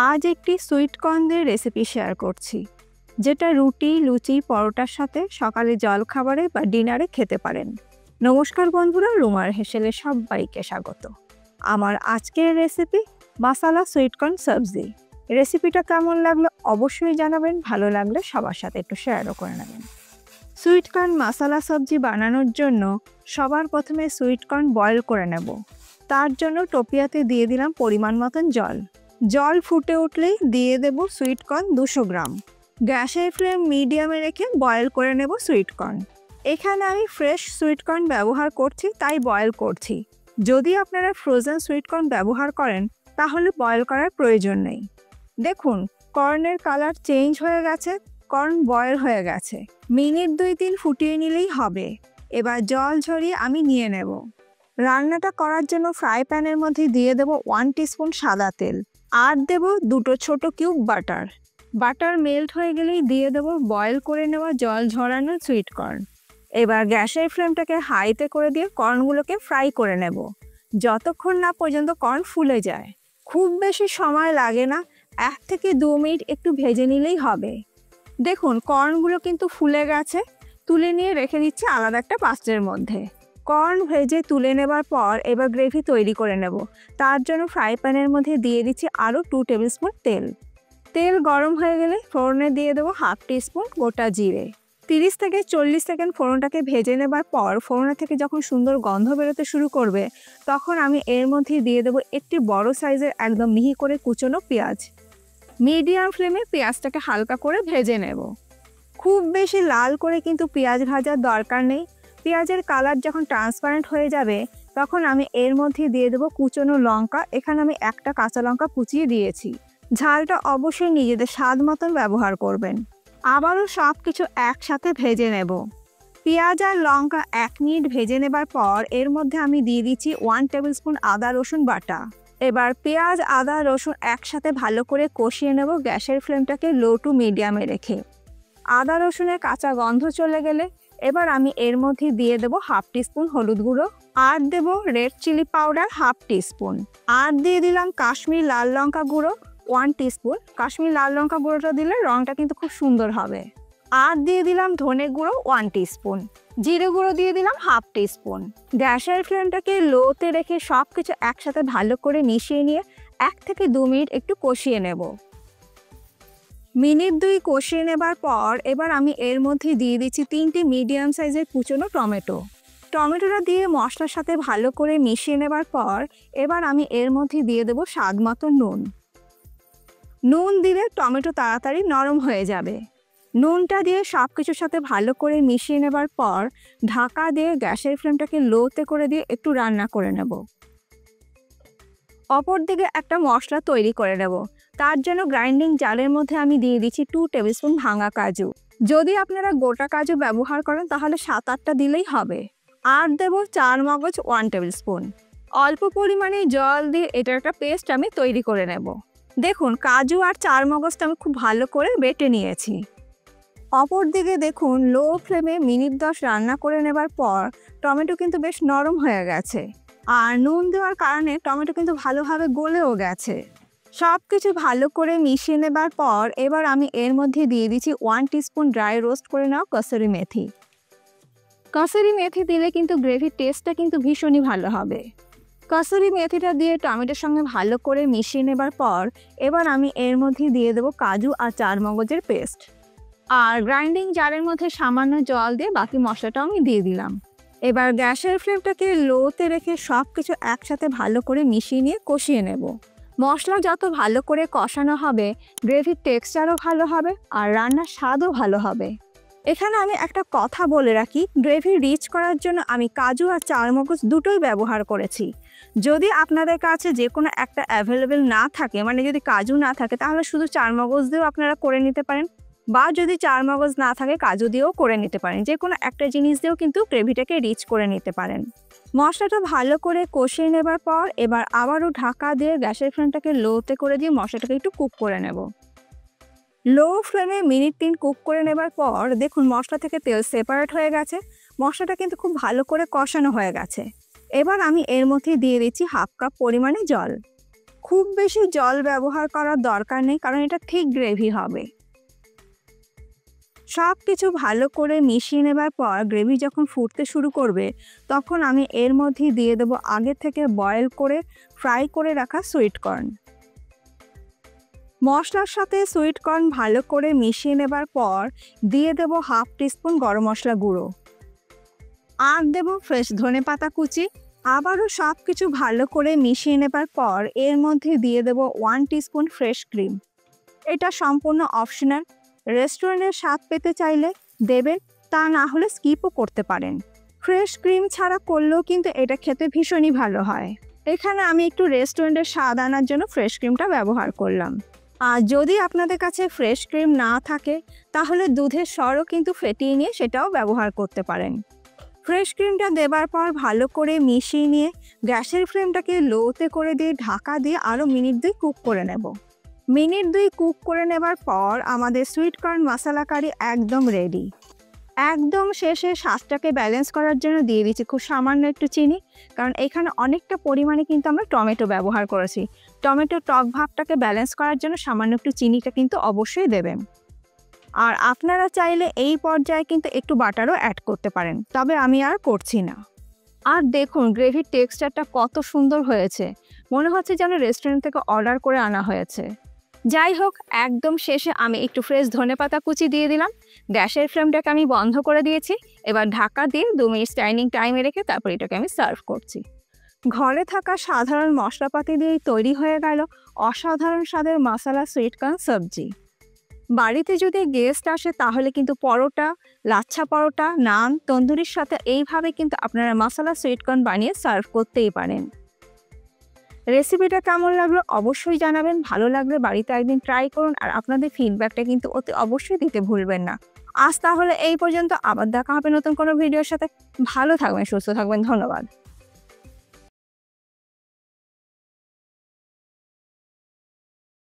আজ একটি sweet corn দিয়ে রেসিপি শেয়ার করছি, যেটা রুটি, লুচি, পরোটার সাথে সকালে জলখাবারে বা ডিনারে খেতে পারেন। নমস্কার বন্ধুরা, রুমার হেসেলে সবাইকে স্বাগত। আমার আজকের রেসিপি মাসালা সুইট কর্ন সবজি। রেসিপিটা কেমন লাগলো অবশ্যই জানাবেন, ভালো লাগলে সবার সাথে একটু শেয়ারও করে নেবেন। সুইট কর্ন মাসালা সবজি বানানোর জন্য সবার প্রথমে সুইট কর্ন বয়েল করে নেব। তার জন্য টোপিয়াতে দিয়ে দিলাম পরিমাণ মতন জল। জল ফুটে উঠলেই দিয়ে দেব সুইট কর্ন 200 গ্রাম। গ্যাসের ফ্লেম মিডিয়ামে রেখে বয়েল করে নেব সুইট কর্ন। এখানে আমি ফ্রেশ সুইট কর্ন ব্যবহার করছি, তাই বয়েল করছি। যদি আপনারা ফ্রোজেন সুইট কর্ন ব্যবহার করেন তাহলে বয়েল করার প্রয়োজন নেই। দেখুন, কর্নের কালার চেঞ্জ হয়ে গেছে, কর্ন বয়েল হয়ে গেছে। মিনিট 2-3 ফুটিয়ে নিলেই হবে। এবার জল ঝরিয়ে আমি নিয়ে নেব। রান্নাটা করার জন্য ফ্রাই প্যানের মধ্যে দিয়ে দেব 1 টিস্পুন সাদা তেল, আর দেব 2 ছোট কিউব বাটার। বাটার মেল্ট হয়ে গেলেই দিয়ে দেব বয়েল করে নেওয়া জল ঝরানো সুইট কর্ন। এবার গ্যাসের ফ্লেমটাকে হাইতে করে দিয়ে কর্নগুলোকে ফ্রাই করে নেব, যতক্ষণ না পর্যন্ত কর্ন ফুলে যায়। খুব বেশি সময় লাগে না, 1 থেকে 2 মিনিট একটু ভেজে নিলেই হবে। দেখুন, কর্নগুলো কিন্তু ফুলে গেছে। তুলে নিয়ে রেখে দিচ্ছি আলাদা একটা পাত্রের মধ্যে। কর্ন ভেজে তুলে নেবার পর এবার গ্রেভি তৈরি করে নেব। তার জন্য ফ্রাই প্যানের মধ্যে দিয়ে দিচ্ছি আরও 2 টেবিল স্পুন তেল। তেল গরম হয়ে গেলে ফোড়নে দিয়ে দেবো 1/2 টিস্পুন গোটা জিরে। 30 থেকে 40 সেকেন্ড ফোড়নটাকে ভেজে নেবার পর ফোড়নে থেকে যখন সুন্দর গন্ধ বেরোতে শুরু করবে, তখন আমি এর মধ্যে দিয়ে দেবো একটি বড় সাইজের একদম মিহি করে কুচনো পেঁয়াজ। মিডিয়াম ফ্লেমে পেঁয়াজটাকে হালকা করে ভেজে নেব। খুব বেশি লাল করে কিন্তু পেঁয়াজ ভাজার দরকার নেই। পেঁয়াজের কালার যখন ট্রান্সপারেন্ট হয়ে যাবে, তখন আমি এর মধ্যে দিয়ে দেবো কুচনো লঙ্কা। এখানে আমি একটা কাঁচা লঙ্কা কুচিয়ে দিয়েছি। ঝালটা অবশ্যই নিজেদের স্বাদ মতন ব্যবহার করবেন। আবারও সব কিছু একসাথে ভেজে নেব। পেঁয়াজ আর লঙ্কা 1 মিনিট ভেজে নেবার পর এর মধ্যে আমি দিয়ে দিচ্ছি 1 টেবিল স্পুন আদা রসুন বাটা। এবার পেঁয়াজ, আদা, রসুন একসাথে ভালো করে কষিয়ে নেব, গ্যাসের ফ্লেমটাকে লো টু মিডিয়ামে রেখে। আদা রসুনের কাঁচা গন্ধ চলে গেলে এবার আমি এর মধ্যে দিয়ে দেবো 1/2 টিস্পুন হলুদ গুঁড়ো, আর দেব রেড চিলি পাউডার 1/2 টিস্পুন, আর দিয়ে দিলাম কাশ্মীরি লাল লঙ্কা গুঁড়ো 1 টিস্পুন। কাশ্মীরি লাল লঙ্কা গুঁড়োটা দিলে রঙটা কিন্তু খুব সুন্দর হবে। আর দিয়ে দিলাম ধনে গুঁড়ো 1 টিস্পুন, জিরে গুঁড়ো দিয়ে দিলাম 1/2 টিস্পুন। গ্যাসের ফ্লেমটাকে লোতে রেখে সব কিছু একসাথে ভালো করে মিশিয়ে নিয়ে 1 থেকে 2 মিনিট একটু কষিয়ে নেব। মিনিট 2 কষিয়ে নেবার পর এবার আমি এর মধ্যে দিয়ে দিচ্ছি 3টে মিডিয়াম সাইজের কুচনো টমেটো। টমেটোটা দিয়ে মশলার সাথে ভালো করে মিশিয়ে নেবার পর এবার আমি এর মধ্যে দিয়ে দেবো স্বাদ মতো নুন। নুন দিলে টমেটো তাড়াতাড়ি নরম হয়ে যাবে। নুনটা দিয়ে সব কিছুর সাথে ভালো করে মিশিয়ে নেবার পর ঢাকা দিয়ে গ্যাসের ফ্লেমটাকে লোতে করে দিয়ে একটু রান্না করে নেব। অপর দিকে একটা মশলা তৈরি করে নেব। তার জন্য গ্রাইন্ডিং জারের মধ্যে আমি দিয়ে দিচ্ছি 2 টেবিল স্পুন ভাঙা কাজু। যদি আপনারা গোটা কাজু ব্যবহার করেন তাহলে 7-8টা দিলেই হবে। আর দেব 4 মগজ 1 টেবিল স্পুন। অল্প পরিমাণে জল দিয়ে এটার একটা পেস্ট আমি তৈরি করে নেব। দেখুন, কাজু আর 4 মগজটা আমি খুব ভালো করে বেটে নিয়েছি। অপর দিকে দেখুন, লো ফ্লেমে মিনিট 10 রান্না করে নেবার পর টমেটো কিন্তু বেশ নরম হয়ে গেছে, আর নুন দেওয়ার কারণে টমেটো কিন্তু ভালোভাবে গলেও গেছে। সব কিছু ভালো করে মিশিয়ে নেবার পর এবার আমি এর মধ্যে দিয়ে দিচ্ছি 1 টিস্পুন ড্রাই রোস্ট করে নেওয়া কসুরি মেথি। কসুরি মেথি দিলে কিন্তু গ্রেভির টেস্টটা কিন্তু ভীষণই ভালো হবে। কসুরি মেথিটা দিয়ে টমেটোর সঙ্গে ভালো করে মিশিয়ে নেবার পর এবার আমি এর মধ্যে দিয়ে দেবো কাজু আর 4 মগজের পেস্ট। আর গ্রাইন্ডিং জারের মধ্যে সামান্য জল দিয়ে বাকি মশলাটা আমি দিয়ে দিলাম। এবার গ্যাসের ফ্লেমটাকে লোতে রেখে সব কিছু একসাথে ভালো করে মিশিয়ে নিয়ে কষিয়ে নেব। মশলা যত ভালো করে কষানো হবে, গ্রেভির টেক্সচারও ভালো হবে আর রান্নার স্বাদও ভালো হবে। এখানে আমি একটা কথা বলে রাখি, গ্রেভি রিচ করার জন্য আমি কাজু আর 4 মগজ দুটোই ব্যবহার করেছি। যদি আপনাদের কাছে যে কোনো একটা অ্যাভেলেবেল না থাকে, মানে যদি কাজু না থাকে, তাহলে শুধু 4 মগজ দিয়েও আপনারা করে নিতে পারেন, বা যদি 4 মগজ না থাকে কাজু দিয়েও করে নিতে পারেন। যে কোনো একটা জিনিস দিয়েও কিন্তু গ্রেভিটাকে রিচ করে নিতে পারেন। মশলাটা ভালো করে কষিয়ে নেবার পর এবার আবারও ঢাকা দিয়ে গ্যাসের ফ্লেমটাকে লোতে করে দিয়ে মশলাটাকে একটু কুক করে নেব। লো ফ্লেমে মিনিট 3 কুক করে নেবার পর দেখুন, মশলা থেকে তেল সেপারেট হয়ে গেছে। মশলাটা কিন্তু খুব ভালো করে কষানো হয়ে গেছে। এবার আমি এর মধ্যে দিয়ে দিচ্ছি 1/2 কাপ পরিমাণে জল। খুব বেশি জল ব্যবহার করার দরকার নেই, কারণ এটা ঠিক গ্রেভি হবে। সব কিছু ভালো করে মিশিয়ে নেবার পর গ্রেভি যখন ফুটতে শুরু করবে, তখন আমি এর মধ্যে দিয়ে দেবো আগে থেকে বয়েল করে ফ্রাই করে রাখা সুইট কর্ন। মশলার সাথে সুইট কর্ন ভালো করে মিশিয়ে নেবার পর দিয়ে দেব 1/2 টিস্পুন গরম মশলা গুঁড়ো, আর দেব ফ্রেশ ধনেপাতা কুচি। আবারও সব কিছু ভালো করে মিশিয়ে নেবার পর এর মধ্যে দিয়ে দেব 1 টিস্পুন ফ্রেশ ক্রিম। এটা সম্পূর্ণ অপশনাল, রেস্টুরেন্টের স্বাদ পেতে চাইলে দেবেন, তা না হলে স্কিপও করতে পারেন। ফ্রেশ ক্রিম ছাড়া করলেও কিন্তু এটা খেতে ভীষণই ভালো হয়। এখানে আমি একটু রেস্টুরেন্টের স্বাদ আনার জন্য ফ্রেশ ক্রিমটা ব্যবহার করলাম। আর যদি আপনাদের কাছে ফ্রেশ ক্রিম না থাকে, তাহলে দুধের সরও কিন্তু ফেটিয়ে নিয়ে সেটাও ব্যবহার করতে পারেন। ফ্রেশ ক্রিমটা দেবার পর ভালো করে মিশিয়ে নিয়ে গ্যাসের ফ্লেমটাকে লোতে করে দিয়ে ঢাকা দিয়ে আরও মিনিট 2 কুক করে নেব। মিনিট 2 কুক করে নেবার পর আমাদের সুইট কর্ন মশলা কারি একদম রেডি। একদম শেষে স্বাদটাকে ব্যালেন্স করার জন্য দিয়ে দিচ্ছি খুব সামান্য একটু চিনি, কারণ এখানে অনেকটা পরিমাণে কিন্তু আমরা টমেটো ব্যবহার করেছি। টমেটো টক ভাবটাকে ব্যালেন্স করার জন্য সামান্য একটু চিনিটা কিন্তু অবশ্যই দেবেন। আর আপনারা চাইলে এই পর্যায়ে কিন্তু একটু বাটারও অ্যাড করতে পারেন, তবে আমি আর করছি না। আর দেখুন গ্রেভির টেক্সচারটা কত সুন্দর হয়েছে, মনে হচ্ছে যেন রেস্টুরেন্ট থেকে অর্ডার করে আনা হয়েছে। যাই হোক, একদম শেষে আমি একটু ফ্রেশ ধনেপাতা কুচি দিয়ে দিলাম। গ্যাসের ফ্লেমটাকে আমি বন্ধ করে দিয়েছি। এবার ঢাকা দিয়ে 2 মিনিট স্ট্যান্ডিং টাইমে রেখে তারপর এটাকে আমি সার্ভ করছি। ঘরে থাকা সাধারণ মশলাপাতি দিয়েই তৈরি হয়ে গেল অসাধারণ স্বাদের মশলা সুইট কর্ন সবজি। বাড়িতে যদি গেস্ট আসে তাহলে কিন্তু পরোটা, লাচ্ছা পরোটা, নান, তন্দুরির সাথে এইভাবে কিন্তু আপনারা মশলা সুইট কর্ন বানিয়ে সার্ভ করতেই পারেন। রেসিপিটা কেমন লাগলো অবশ্যই জানাবেন। ভালো লাগলে বাড়িতে একদিন ট্রাই করুন, আর আপনাদের ফিডব্যাকটা কিন্তু অতি অবশ্যই দিতে ভুলবেন না। আজ তাহলে এই পর্যন্ত, আবার দেখা হবে নতুন কোনো ভিডিওর সাথে। ভালো থাকবেন, সুস্থ থাকবেন, ধন্যবাদ।